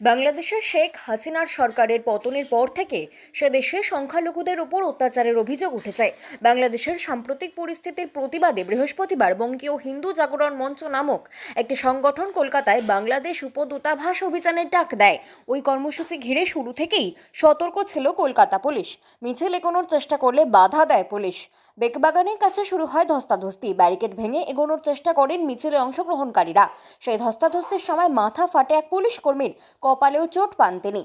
বাংলাদেশের শেখ হাসিনার সরকারের পতনের পর থেকে সে দেশে সংখ্যালঘুদের উপর অত্যাচারের অভিযোগ উঠেছে। বাংলাদেশের সাম্প্রতিক পরিস্থিতির প্রতিবাদে বৃহস্পতিবার বঙ্গীয় হিন্দু জাগরণ মঞ্চ নামক একটি সংগঠন কলকাতায় বাংলাদেশ উপদূতাবাস অভিযানের ডাক দেয়। ওই কর্মসূচি ঘিরে শুরু থেকেই সতর্ক ছিল কলকাতা পুলিশ। মিছিল এগোনোর চেষ্টা করলে বাধা দেয় পুলিশ। বেকবাগানের কাছে শুরু হয় ধস্তাধস্তি। ব্যারিকেড ভেঙে এগোনোর চেষ্টা করেন মিছিলে অংশগ্রহণকারীরা। সেই ধস্তাধস্তির সময় মাথা ফাটে এক পুলিশ কর্মীর, কপালেও চোট পান তিনি।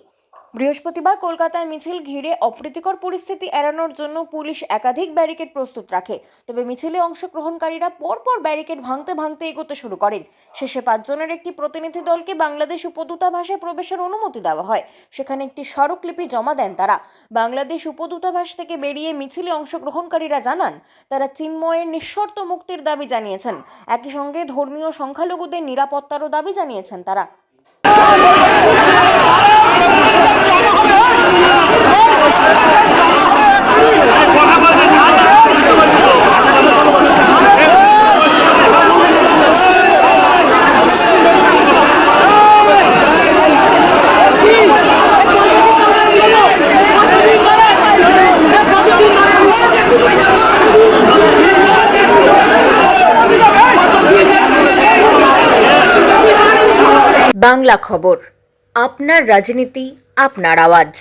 বৃহস্পতিবার কলকাতায় মিছিল ঘিরে অপ্রীতিকর পরিস্থিতি এড়ানোর জন্য পুলিশ একাধিক ব্যারিকেড প্রস্তুত রাখে। তবে মিছিলে অংশগ্রহণকারীরা পরপর ব্যারিকেড ভাঙতে ভাঙতে এগোতে শুরু করেন। শেষে 5 জনের একটি প্রতিনিধি দলকে বাংলাদেশ উপদূতাবাসে প্রবেশের অনুমতি দেওয়া হয়। সেখানে একটি স্মারকলিপি জমা দেন তারা। বাংলাদেশ উপদূতাবাস থেকে বেরিয়ে মিছিলে অংশগ্রহণকারীরা জানান, তারা চিন্ময়ের নিঃশর্ত মুক্তির দাবি জানিয়েছেন। একই সঙ্গে ধর্মীয় সংখ্যালঘুদের নিরাপত্তারও দাবি জানিয়েছেন তারা। বাংলা খবর, আপনার রাজনীতি, আপনার আওয়াজ।